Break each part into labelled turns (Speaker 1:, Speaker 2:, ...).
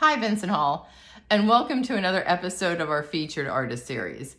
Speaker 1: Hi, Vincent Hall, and welcome to another episode of our featured artist series.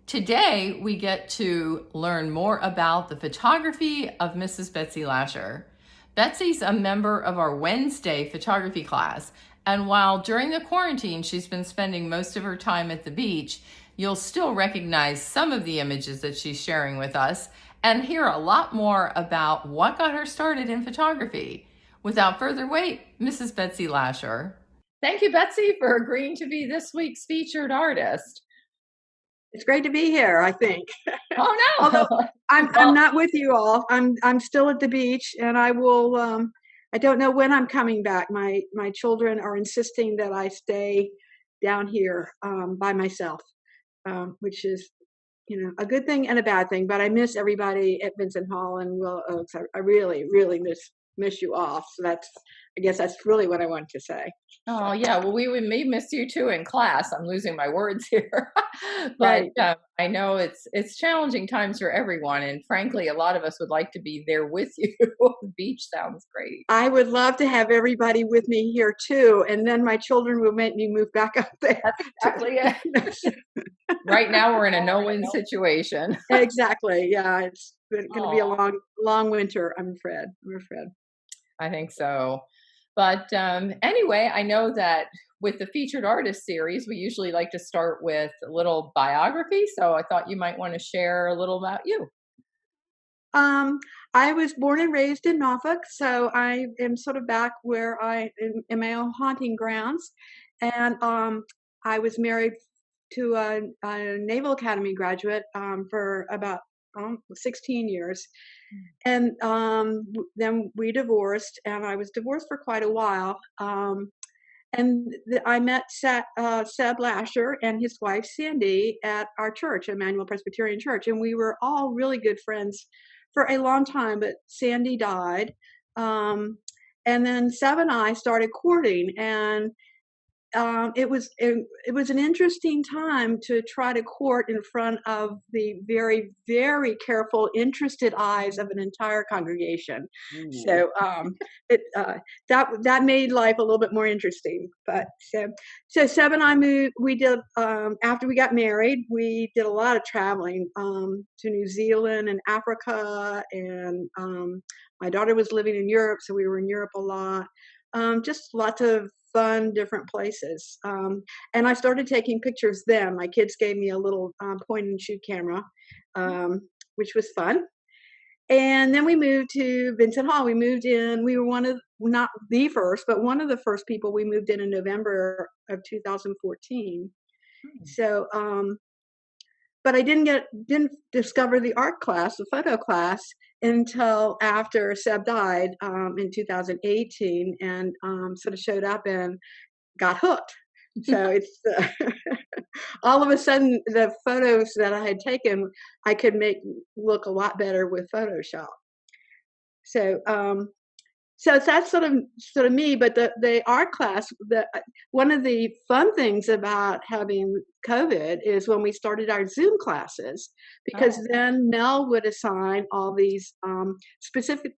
Speaker 1: Today, we get to learn more about the photography of Mrs. Betsy Lasher. Betsy's a member of our Wednesday photography class, and while during the quarantine she's been spending most of her time at the beach, you'll still recognize some of the images that she's sharing with us and hear a lot more about what got her started in photography. Without further wait, Mrs. Betsy Lasher. Thank you, Betsy, for agreeing to be this week's featured artist.
Speaker 2: It's great to be here, I think.
Speaker 1: Oh no!
Speaker 2: Although I'm not with you all. I'm still at the beach, and I will. I don't know when I'm coming back. My children are insisting that I stay down here by myself, which is a good thing and a bad thing. But I miss everybody at Vincent Hall and Willow Oaks. I really miss you all. So I guess that's really what I wanted to say.
Speaker 1: Oh yeah, well we may miss you too in class. I'm losing my words here, but
Speaker 2: Right.
Speaker 1: I know it's challenging times for everyone, and frankly, a lot of us would like to be there with you. The beach sounds great.
Speaker 2: I would love to have everybody with me here too, and then my children will make me move back up there.
Speaker 1: That's exactly it. Right now, we're in a no-win situation.
Speaker 2: Exactly. Yeah, it's going to be a
Speaker 1: Oh,
Speaker 2: long winter. I'm afraid.
Speaker 1: I think so. But anyway, I know that with the featured artist series, we usually like to start with a little biography. So I thought you might want to share a little about you.
Speaker 2: Um, I was born and raised in Norfolk, so I am sort of back where I in my own haunting grounds, and I was married to a Naval Academy graduate for about 16 years. And then we divorced, and I was divorced for quite a while. I met Seb Lasher and his wife Sandy at our church, Emmanuel Presbyterian Church, and we were all really good friends for a long time. But Sandy died, um, and then Seb and I started courting, and it was an interesting time to try to court in front of the very very careful interested eyes of an entire congregation.
Speaker 1: Ooh.
Speaker 2: So it that made life a little bit more interesting. But so Seb and I moved. We did after we got married. We did a lot of traveling to New Zealand and Africa, and my daughter was living in Europe, so we were in Europe a lot. Just lots of fun different places, and I started taking pictures then. My kids gave me a little point and shoot camera, which was fun. And then we moved to Vincent Hall. We moved in. We were one of, not the first, but one of the first people. We moved in November of 2014. So but I didn't discover the art class, the photo class, until after Seb died in 2018, and sort of showed up and got hooked. So it's all of a sudden the photos that I had taken I could make look a lot better with Photoshop. So so that's sort of me. But the art class, one of the fun things about having COVID is when we started our Zoom classes, because
Speaker 1: Oh,
Speaker 2: then Mel would assign all these specific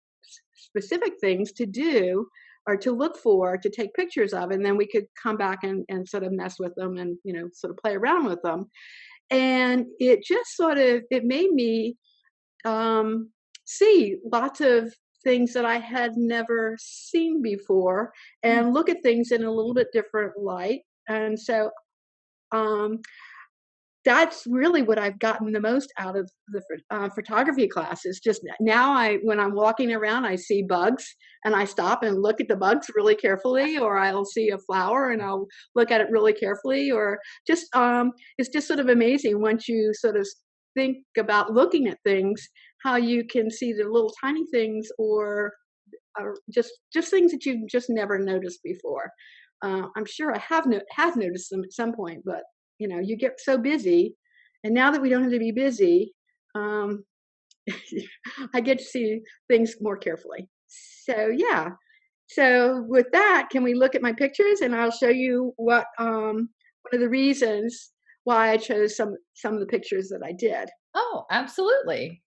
Speaker 2: things to do or to look for, to take pictures of, and then we could come back and sort of mess with them and sort of play around with them. And it just sort of, it made me see lots of things that I had never seen before,
Speaker 1: mm,
Speaker 2: and look at things in a little bit different light. And so um, that's really what I've gotten the most out of the photography classes. Just now, when I'm walking around, I see bugs, and I stop and look at the bugs really carefully, or I'll see a flower and I'll look at it really carefully, or just it's just sort of amazing once you sort of think about looking at things, how you can see the little tiny things, or just things that you've just never noticed before. I'm sure I have noticed them at some point, but you get so busy, and now that we don't have to be busy, um, I get to see things more carefully. So yeah. So with that, can we look at my pictures, and I'll show you what one of the reasons why I chose some of the pictures that I did.
Speaker 1: oh, absolutely.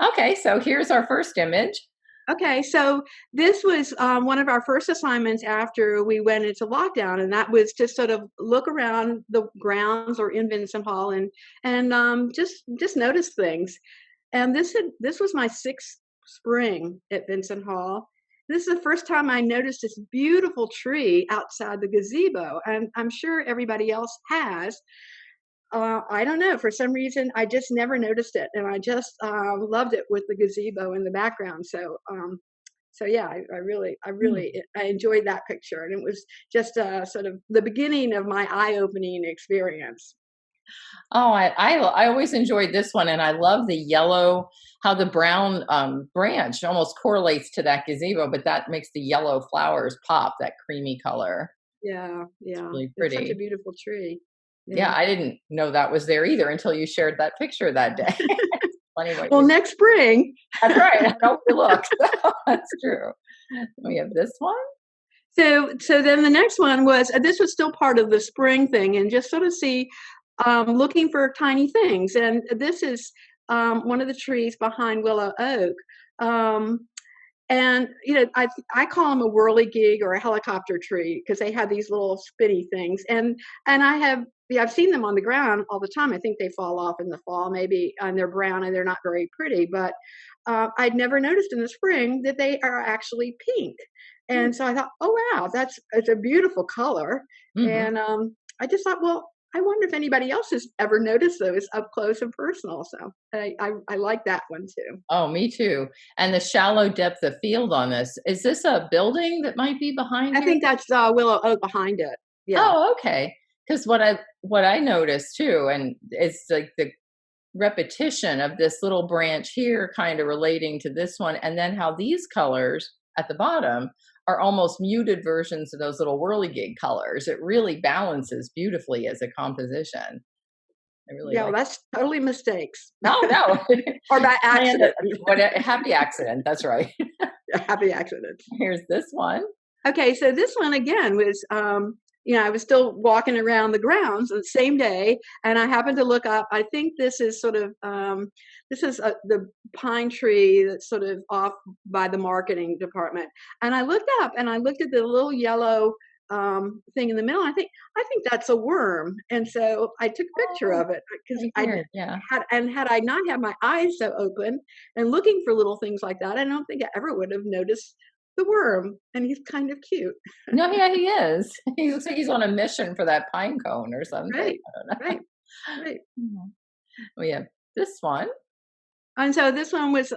Speaker 1: Okay, so here's our first image.
Speaker 2: Okay, so this was one of our first assignments after we went into lockdown, and that was to sort of look around the grounds or in Vincent Hall and just notice things. And this was my sixth spring at Vincent Hall. This is the first time I noticed this beautiful tree outside the gazebo, and I'm sure everybody else has. I don't know. For some reason, I just never noticed it, and I just loved it with the gazebo in the background. So yeah, I enjoyed that picture, and it was just sort of the beginning of my eye-opening experience.
Speaker 1: Oh, I always enjoyed this one, and I love the yellow, how the brown branch almost correlates to that gazebo, but that makes the yellow flowers pop, that creamy color.
Speaker 2: Yeah,
Speaker 1: It's
Speaker 2: yeah,
Speaker 1: really
Speaker 2: it's such a
Speaker 1: pretty.
Speaker 2: beautiful tree.
Speaker 1: Yeah,
Speaker 2: Yeah.
Speaker 1: I didn't know that was there either until you shared that picture that day. Funny what
Speaker 2: Well,
Speaker 1: you.
Speaker 2: next spring.
Speaker 1: That's right. I know you look. That's true. We have this one.
Speaker 2: So then the next one was this was still part of the spring thing, and just sort of see looking for tiny things. And this is one of the trees behind Willow Oak. Um, and I call them a whirligig or a helicopter tree because they have these little spinny things. And I've seen them on the ground all the time. I think they fall off in the fall, maybe, and they're brown and they're not very pretty. But I'd never noticed in the spring that they are actually pink. And so I thought, oh wow, it's a beautiful color.
Speaker 1: Mm-hmm.
Speaker 2: And I just thought, well, I wonder if anybody else has ever noticed those up close and personal. So I like that one too.
Speaker 1: Oh, me too. And the shallow depth of field on this. Is this a building that might be behind
Speaker 2: I
Speaker 1: here?
Speaker 2: think that's Willow Oak behind it. Yeah.
Speaker 1: Oh, okay. Because what I noticed too, and it's like the repetition of this little branch here kind of relating to this one, and then how these colors at the bottom are almost muted versions of those little whirligig colors. It really balances beautifully as a composition. I really
Speaker 2: Yeah, well,
Speaker 1: like.
Speaker 2: that's totally mistakes
Speaker 1: Oh no,
Speaker 2: or by
Speaker 1: planned it.
Speaker 2: accident.
Speaker 1: What a happy accident. That's right.
Speaker 2: Happy accidents.
Speaker 1: Here's this one.
Speaker 2: Okay, so this one again was, I was still walking around the grounds on the same day, and I happened to look up. I think this is sort of, the pine tree that's sort of off by the marketing department. And I looked up and I looked at the little yellow thing in the middle. I think that's a worm, and so I took a picture
Speaker 1: Oh,
Speaker 2: of it because
Speaker 1: right
Speaker 2: I
Speaker 1: here. Yeah.
Speaker 2: had I not had my eyes so open and looking for little things like that, I don't think I ever would have noticed the worm, and he's kind of cute.
Speaker 1: No, yeah, he is. He looks like he's on a mission for that pine cone or something.
Speaker 2: Right,
Speaker 1: I don't know.
Speaker 2: right, right.
Speaker 1: Mhm. We have this one.
Speaker 2: And so this one was,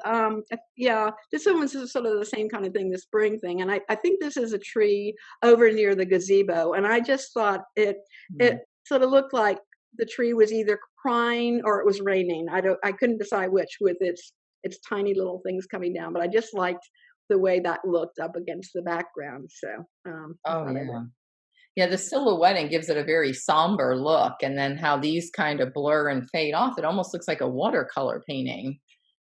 Speaker 2: yeah, this one was sort of the same kind of thing, the spring thing. And I think this is a tree over near the gazebo. And I just thought it
Speaker 1: Mm.
Speaker 2: sort of looked like the tree was either crying or it was raining. I couldn't decide which with its tiny little things coming down, but I just liked the way that looked up against the background. So I
Speaker 1: Oh
Speaker 2: thought I would.
Speaker 1: yeah. Yeah, the silhouetting gives it a very somber look, and then how these kind of blur and fade off. It almost looks like a watercolor painting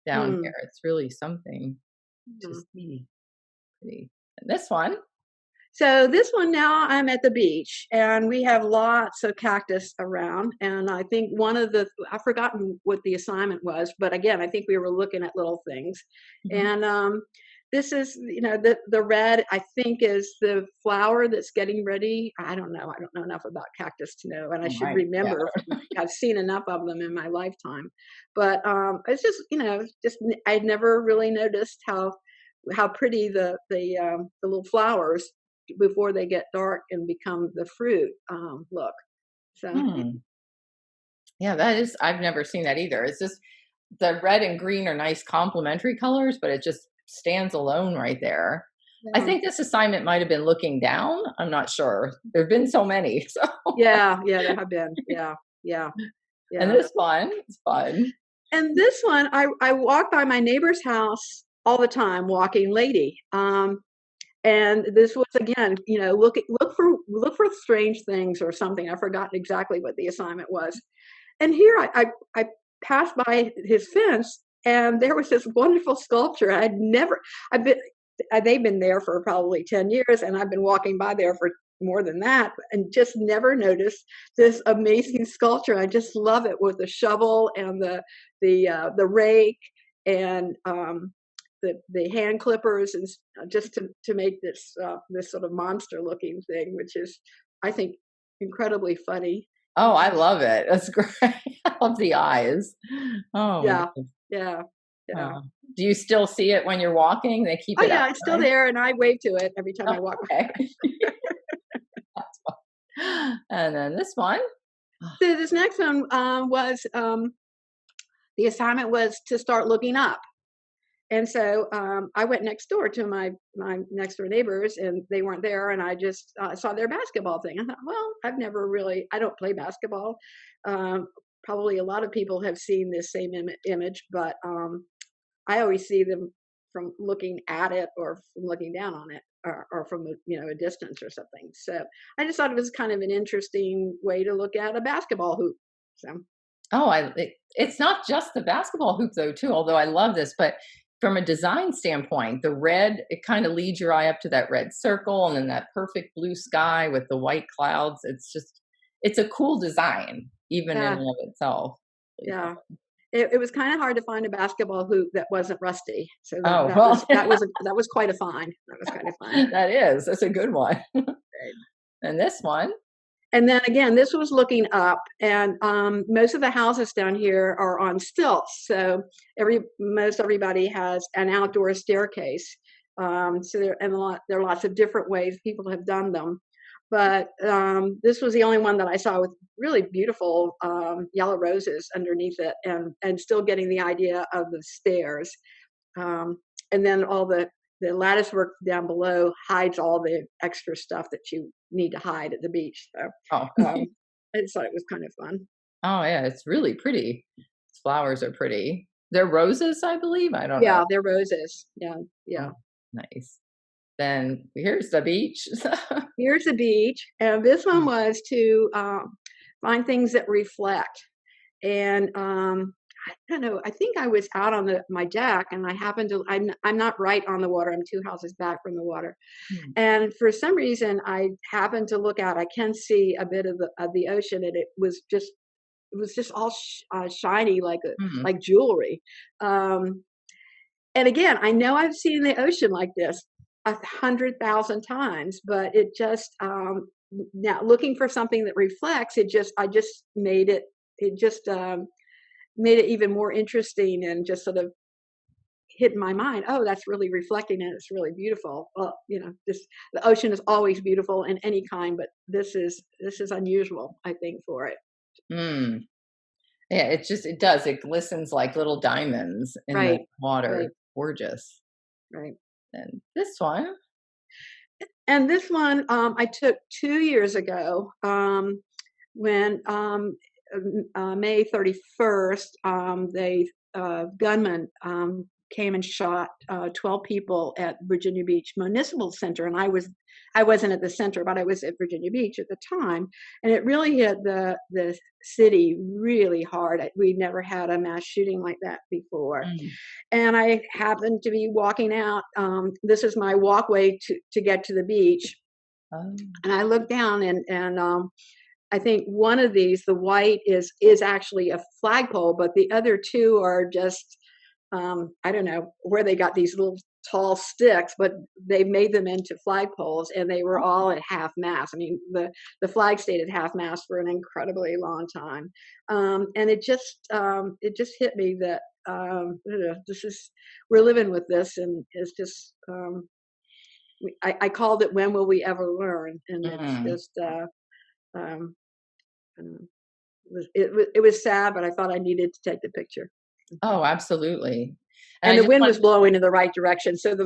Speaker 1: down
Speaker 2: Mm.
Speaker 1: here. It's really something to
Speaker 2: Mhm.
Speaker 1: see. Pretty. And this one.
Speaker 2: So this one now I'm at the beach and we have lots of cactus around. And I think I've forgotten what the assignment was, but again, I think we were looking at little things.
Speaker 1: Mhm.
Speaker 2: And this is, the red, I think, is the flower that's getting ready. I don't know. I don't know enough about cactus to know. And I
Speaker 1: Oh,
Speaker 2: should
Speaker 1: mine. Yeah.
Speaker 2: remember, I've seen enough of them in my lifetime. But it's just, I'd never really noticed how pretty the little flowers before they get dark and become the fruit look. So
Speaker 1: Hmm. Yeah, that is. I've never seen that either. It's just the red and green are nice complementary colors, but it just stands alone right there. I
Speaker 2: yeah,
Speaker 1: think this assignment might have been looking down. I'm not sure. There have been so many. So,
Speaker 2: yeah, there have been, yeah,
Speaker 1: and
Speaker 2: yeah.
Speaker 1: this one, it's fun.
Speaker 2: And this one, I walk by my neighbor's house all the time, walking lady. And this was again, look for strange things or something. I've forgotten exactly what the assignment was. And here I passed by his fence, and there was this wonderful sculpture. I've been, they've been there for probably 10 years, and I've been walking by there for more than that, and just never noticed this amazing sculpture. I just love it with the shovel and the rake, and the hand clippers and just to make this sort of monster looking thing, which is, I think, incredibly funny.
Speaker 1: Oh, I love it. That's great. I love the eyes. Oh my
Speaker 2: Yeah,
Speaker 1: goodness.
Speaker 2: yeah, yeah.
Speaker 1: Oh. Do you still see it when you're walking? They keep
Speaker 2: Oh
Speaker 1: it
Speaker 2: yeah, it's still
Speaker 1: outside?
Speaker 2: there, and I wave to it every time
Speaker 1: Oh,
Speaker 2: I walk
Speaker 1: okay.
Speaker 2: by.
Speaker 1: And then this one.
Speaker 2: So this next one was the assignment was to start looking up. And so I went next door to my next door neighbors, and they weren't there. And I just saw their basketball thing. I thought, well, I don't play basketball. Um, Probably a lot of people have seen this same image, but I always see them from looking at it or from looking down on it, or from a distance or something. So I just thought it was kind of an interesting way to look at a basketball hoop. So
Speaker 1: Oh, it's not just the basketball hoop though, too, although I love this, but from a design standpoint, the red, it kind of leads your eye up to that red circle and then that perfect blue sky with the white clouds. It's a cool design, even in
Speaker 2: yeah,
Speaker 1: and of itself. Really
Speaker 2: yeah.
Speaker 1: fun.
Speaker 2: It was kind of hard to find a basketball hoop that wasn't rusty. So that
Speaker 1: Oh,
Speaker 2: that
Speaker 1: well,
Speaker 2: was that was quite a find. That was kind of fun.
Speaker 1: that's a good one.
Speaker 2: Right.
Speaker 1: And this one,
Speaker 2: And then again, this was looking up, and most of the houses down here are on stilts. So most everybody has an outdoor staircase. So there are lots of different ways people have done them. But this was the only one that I saw with really beautiful yellow roses underneath it, and still getting the idea of the stairs. Um, and then all the lattice work down below hides all the extra stuff that you need to hide at the beach. So
Speaker 1: oh,
Speaker 2: I just thought it was kind of fun.
Speaker 1: oh yeah, it's really pretty. Its flowers are pretty. They're roses, I believe. I don't know.
Speaker 2: Yeah, they're roses. Yeah, yeah.
Speaker 1: Oh, nice. Then here's the beach.
Speaker 2: Here's the beach, and this one was to find things that reflect. And I don't know. I think I was out on my deck, and I happened to. I'm not right on the water. I'm two houses back from the water,
Speaker 1: Hmm.
Speaker 2: and for some reason, I happened to look out. I can see a bit of the ocean, and it was just all shiny
Speaker 1: Mhm.
Speaker 2: like jewelry. Um, and again, I know I've seen the ocean like this 100,000 times, but it just now looking for something that reflects. I just made it. It just made it even more interesting, and just sort of hit in my mind. Oh, that's really reflecting, and it's really beautiful. Well, this the ocean is always beautiful in any kind, but this is unusual, I think, for it.
Speaker 1: Mm. Yeah, it does. It glistens like little diamonds in the
Speaker 2: Right, right,
Speaker 1: water. Gorgeous.
Speaker 2: right.
Speaker 1: And this one.
Speaker 2: And this one I took 2 years ago, when May 31st, they gunmen came and shot 12 people at Virginia Beach Municipal Center, and I wasn't at the center, but I was at Virginia Beach at the time, and it really hit the city really hard. We never had a mass shooting like that before,
Speaker 1: Mm.
Speaker 2: and I happened to be walking out. This is my walkway to get to the beach,
Speaker 1: Oh.
Speaker 2: and I looked down, and I think one of these, the white, is actually a flagpole, but the other two are just I don't know where they got these little tall sticks, but they made them into flagpoles, and they were all at half mast. I mean, the flag stayed at half mast for an incredibly long time, and it just hit me that this is we're living with this, and it's just I called it, when will we ever learn? And it's
Speaker 1: Mm.
Speaker 2: just um, I don't know. It was sad, but I thought I needed to take the picture.
Speaker 1: Oh, absolutely. And
Speaker 2: And
Speaker 1: I
Speaker 2: the
Speaker 1: just
Speaker 2: wind
Speaker 1: want
Speaker 2: was blowing in the right direction, so the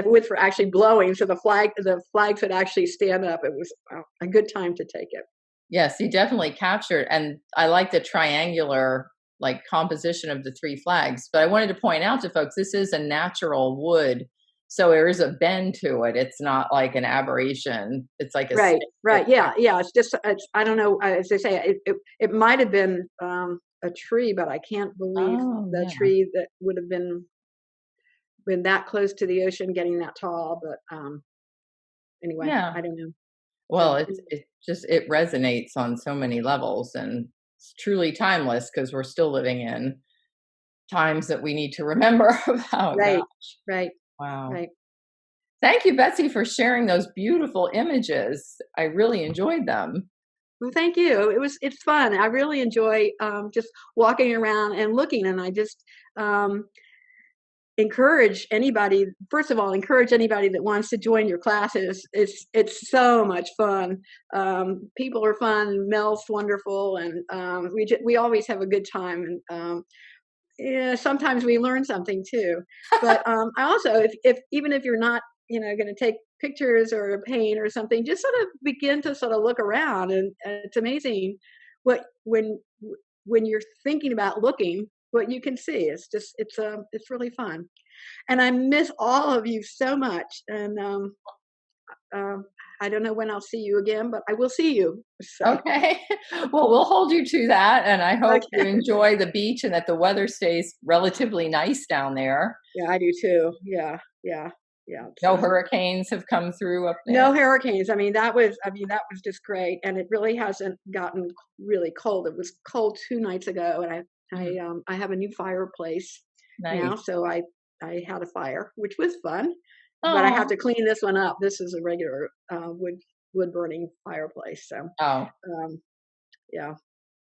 Speaker 2: winds were actually blowing, so the flags would actually stand up. It was a good time to take it.
Speaker 1: yes, you definitely captured, and I like the triangular like composition of the three flags. But I wanted to point out to folks this is a natural wood. So there is a bend to it. It's not like an aberration. It's like a
Speaker 2: Right,
Speaker 1: stick that's
Speaker 2: right, yeah, yeah. I don't know. As they say, it might have been a tree, but I can't believe
Speaker 1: oh
Speaker 2: the
Speaker 1: yeah.
Speaker 2: tree that would have been that close to the ocean, getting that tall. But anyway,
Speaker 1: Yeah.
Speaker 2: I don't know.
Speaker 1: Well,
Speaker 2: So
Speaker 1: it resonates on so many levels and it's truly timeless because we're still living in times that we need to remember about.
Speaker 2: Right,
Speaker 1: Gosh,
Speaker 2: right,
Speaker 1: wow.
Speaker 2: right.
Speaker 1: Thank you, Betsy, for sharing those beautiful images. I really enjoyed them.
Speaker 2: Well, thank you. It's fun. I really enjoy just walking around and looking, and I just um, encourage anybody. First of all, encourage anybody that wants to join your classes. It's so much fun. People are fun. Mel's wonderful, and we always have a good time. And yeah, sometimes we learn something too. But I also, if even if you're not, going to take pictures or paint or something, just sort of begin to sort of look around, and it's amazing what when you're thinking about looking, what you can see. It's really fun, and I miss all of you so much. And um, I don't know when I'll see you again, but I will see you. So
Speaker 1: Okay. Well, we'll hold you to that. And I hope you
Speaker 2: okay,
Speaker 1: enjoy the beach and that the weather stays relatively nice down there.
Speaker 2: yeah, I do too. Yeah, yeah, yeah.
Speaker 1: No
Speaker 2: So.
Speaker 1: hurricanes have come through up there.
Speaker 2: No hurricanes. I mean, that was just great, and it really hasn't gotten really cold. It was cold 2 nights ago, and
Speaker 1: Mm,
Speaker 2: I have a new fireplace now,
Speaker 1: nice.
Speaker 2: so I had a fire, which was fun, but I have
Speaker 1: Oh,
Speaker 2: to clean this one up. This is a regular, wood burning fireplace, so,
Speaker 1: oh,
Speaker 2: yeah.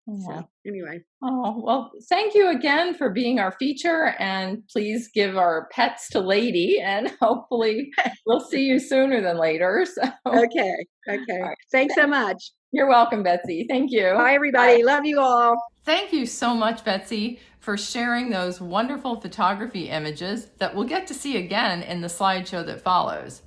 Speaker 2: So,
Speaker 1: yeah.
Speaker 2: anyway.
Speaker 1: Oh, well, thank you again for being our feature. And please give our pets to Lady. And hopefully we'll see you sooner than later. So, all
Speaker 2: Okay, okay.
Speaker 1: right.
Speaker 2: Thanks so much.
Speaker 1: You're welcome, Betsy. Thank you.
Speaker 2: Bye,
Speaker 1: Bye.
Speaker 2: everybody. Love you all.
Speaker 1: Thank you so much, Betsy, for sharing those wonderful photography images that we'll get to see again in the slideshow that follows.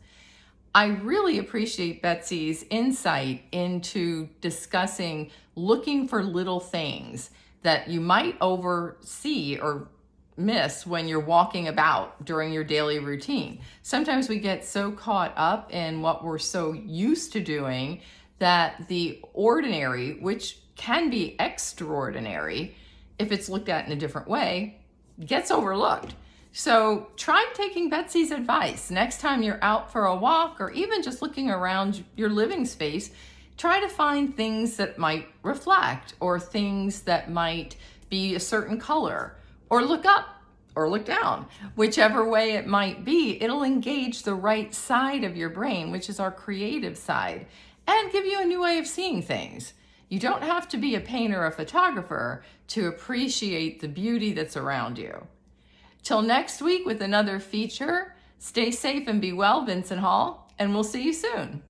Speaker 1: I really appreciate Betsy's insight into discussing looking for little things that you might oversee or miss when you're walking about during your daily routine. Sometimes we get so caught up in what we're so used to doing that the ordinary, which can be extraordinary if it's looked at in a different way, gets overlooked. So try taking Betsy's advice. Next time you're out for a walk or even just looking around your living space, try to find things that might reflect or things that might be a certain color, or look up or look down. Whichever way it might be, it'll engage the right side of your brain, which is our creative side, and give you a new way of seeing things. You don't have to be a painter or a photographer to appreciate the beauty that's around you. Till next week with another feature, stay safe and be well, Vincent Hall, and we'll see you soon.